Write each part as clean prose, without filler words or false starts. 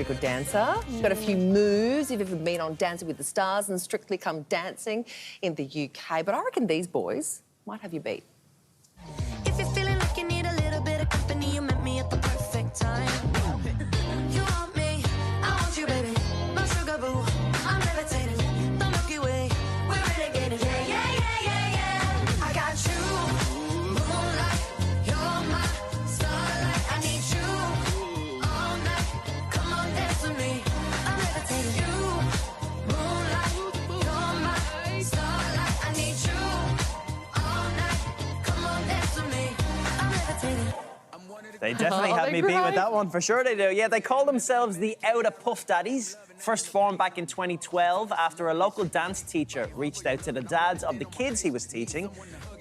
Good dancer. She's got a few moves. You've ever been on Dancing with the Stars and Strictly Come Dancing in the UK. But I reckon these boys might have you beat. If you're feeling like you need a little bit of company, you met me at the perfect time. You want me, I want you, baby. My sugar boo, I'm levitating. The Milky Way, we're renegading. Yeah, yeah, yeah, yeah, yeah. I got you, moonlight. You're my starlight. I need you all night. Come on, dance with me. I'm levitating. You, moonlight. You're my starlight. I need you all night. Come on, dance with me. I'm levitating. They definitely had me beat with that one, for sure they do. Yeah, they call themselves the Outta Puff Daddies. First formed back in 2012 after a local dance teacher reached out to the dads of the kids he was teaching,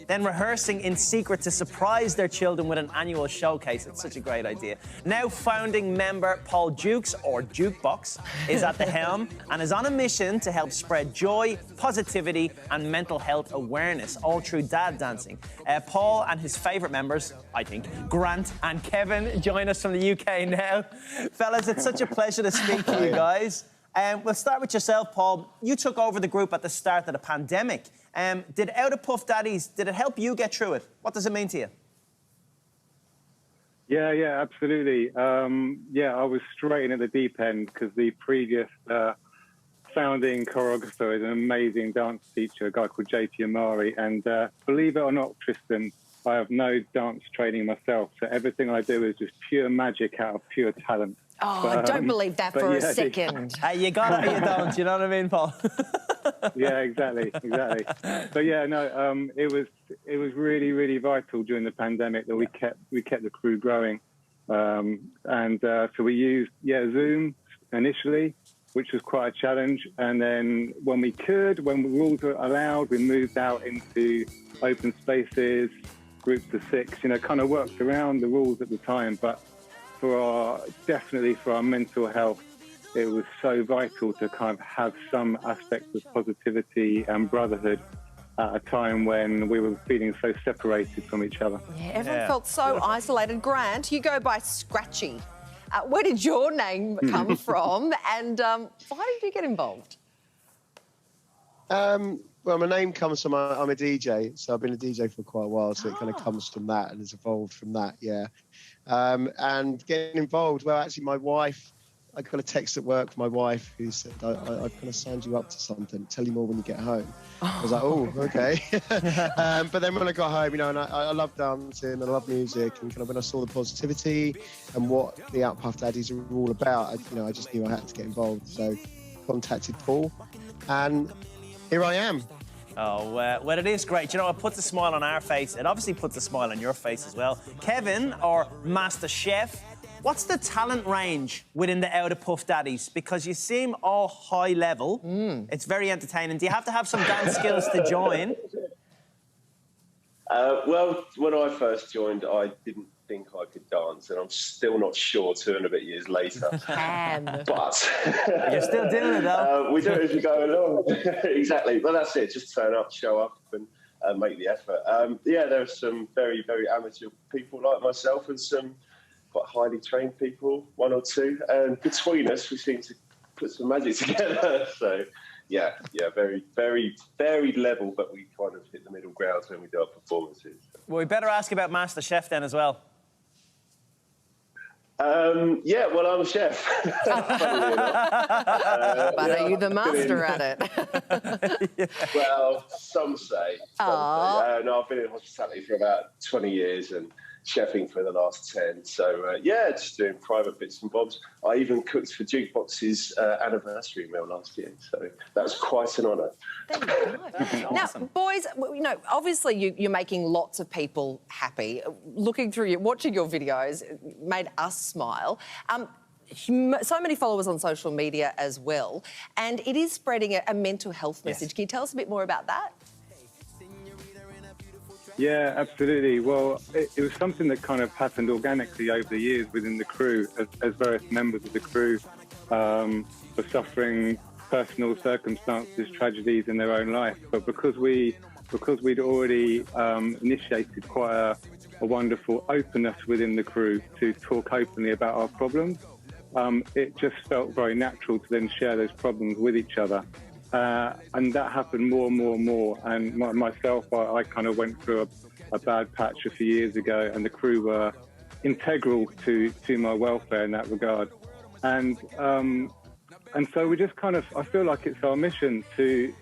then rehearsing in secret to surprise their children with an annual showcase. It's such a great idea. Now founding member Paul Jukes, or Jukebox, is at the helm and is on a mission to help spread joy, positivity and mental health awareness all through dad dancing. Paul and his favourite members, I think, Grant and Kevin, join us from the UK now. Fellas, it's such a pleasure to speak to you guys. We'll start with yourself, Paul. You took over the group at the start of the pandemic. Did Outta Puff Daddies, did it help you get through it? What does it mean to you? Yeah, absolutely. I was straight in at the deep end because the previous founding choreographer is an amazing dance teacher, a guy called JP Amari. And believe it or not, Tristan, I have no dance training myself. So everything I do is just pure magic out of pure talent. Oh, I don't believe that for a second. You got it or you don't, you know what I mean, Paul? Yeah, exactly. So yeah, no, it was really, really vital during the pandemic that we kept the crew growing, so we used Zoom initially, which was quite a challenge, and then when the rules were allowed, we moved out into open spaces, groups of 6. Kind of worked around the rules at the time, but definitely for our mental health, it was so vital to kind of have some aspects of positivity and brotherhood at a time when we were feeling so separated from each other. Yeah, everyone felt so isolated. Grant, you go by Scratchy. Where did your name come from, and why did you get involved? Well, my name comes from, I'm a DJ, so I've been a DJ for quite a while, so it kind of comes from that and has evolved from that, yeah. And getting involved, well, actually, my wife, I got a text at work from my wife who said, I've kind of signed you up to something, tell you more when you get home. I was like, oh, okay. But then when I got home, and I love dancing, and I love music, and kind of when I saw the positivity and what the Outta Puff Daddies are all about, I just knew I had to get involved. So contacted Paul, and here I am. Oh, well, it is great. It puts a smile on our face. It obviously puts a smile on your face as well. Kevin, or Master Chef, what's the talent range within the Outta Puff Daddies? Because you seem all high level. It's very entertaining. Do you have to have some dance skills to join? Well, when I first joined, I didn't think I could dance, and I'm still not sure 2 and a bit years later. But you're still doing it, though. We do it as we go along. Exactly. Well, that's it. Just turn up, show up, and make the effort. There are some very, very amateur people like myself, and some quite highly trained people, 1 or 2, and between us, we seem to put some magic together. So, yeah, very, very, very level, but we kind of hit the middle ground when we do our performances. Well, we better ask about Master Chef then as well. I'm a chef. But are you the master at it? Well, some say. No, I've been in hospitality for about 20 years and chefing for the last 10. So, just doing private bits and bobs. I even cooked for Jukebox's anniversary meal last year. So that was quite an honour. There you go. Now, boys, obviously you're making lots of people happy. Looking through watching your videos made us smile. So many followers on social media as well, and it is spreading a mental health message. Can you tell us a bit more about that? Yeah, absolutely. Well, it was something that kind of happened organically over the years within the crew, as various members of the crew were suffering personal circumstances, tragedies in their own life. But because we'd already initiated quite a wonderful openness within the crew to talk openly about our problems, it just felt very natural to then share those problems with each other. And that happened more and more and more. And myself, I kind of went through a bad patch a few years ago, and the crew were integral to my welfare in that regard. And so we just kind of, I feel like it's our mission to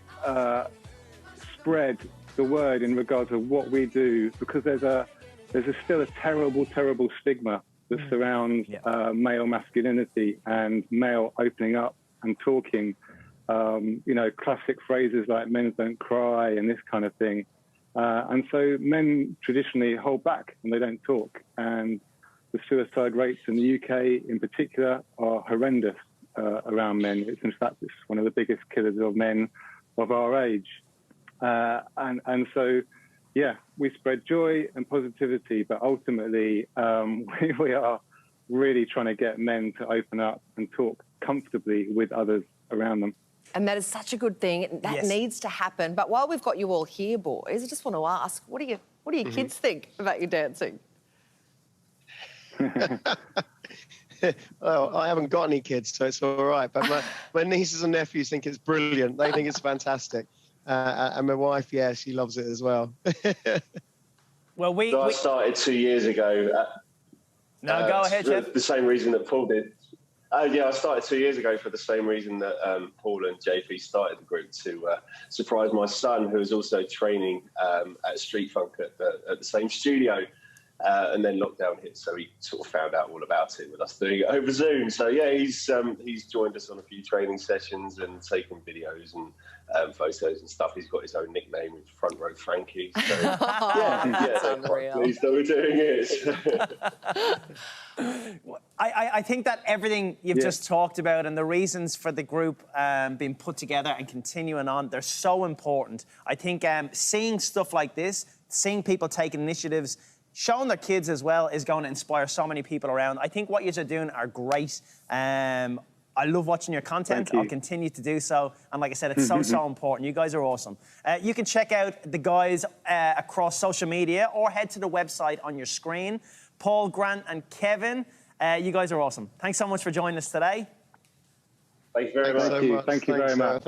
spread the word in regards to what we do, because there's still a terrible, terrible stigma that surrounds male masculinity and male opening up and talking. You know, classic phrases like "men don't cry" and this kind of thing. And so men traditionally hold back and they don't talk. And the suicide rates in the UK in particular are horrendous around men. In fact, it's one of the biggest killers of men of our age. And so, yeah, we spread joy and positivity, but ultimately we are really trying to get men to open up and talk comfortably with others around them. And that is such a good thing. That needs to happen. But while we've got you all here, boys, I just want to ask, what do your kids think about your dancing? Well, I haven't got any kids, so it's all right. But my nieces and nephews think it's brilliant. They think it's fantastic. And my wife, yeah, she loves it as well. Well, I started 2 years ago. No, go ahead, Jeff. The same reason that Paul did. I started 2 years ago for the same reason that Paul and JP started the group, to surprise my son, who was also training at Street Funk at the same studio. And then lockdown hit, so he sort of found out all about it with us doing it over Zoom. So yeah, he's joined us on a few training sessions and taken videos and photos and stuff. He's got his own nickname with Front Row Frankie. So That's unreal. Pleased that we're doing it. I think that everything you've just talked about and the reasons for the group being put together and continuing on, they're so important. I think seeing stuff like this, seeing people taking initiatives, showing their kids as well, is going to inspire so many people around. I think what you're doing are great. I love watching your content. I'll continue to do so. And like I said, it's so important. You guys are awesome. You can check out the guys across social media or head to the website on your screen. Paul, Grant and Kevin, you guys are awesome. Thanks so much for joining us today. Thank you very much. Thank you very much.